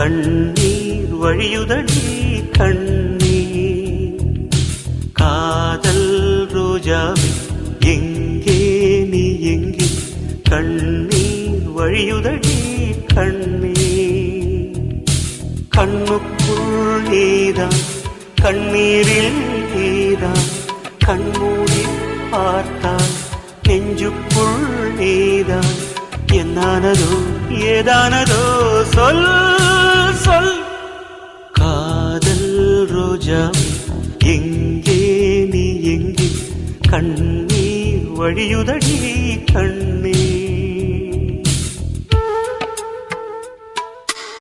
கண்ணீர் வழியுதடி கண்ணீர். காதல் ரோஜாவே எங்கே நீ எங்கே, கண்ணீர் வழியுதடி கண்ணீர். கண்ணுக்குள் நீதான் கண்ணீரில் நீதான், கண்மூடி பார்த்தால் நெஞ்சுக்குள் நீதான். என்னானதோ ஏதானதோ சொல் சொல். காதல் ரோஜா எங்கே நீ எங்கே, கண்ணீர் வழியுதடி கண்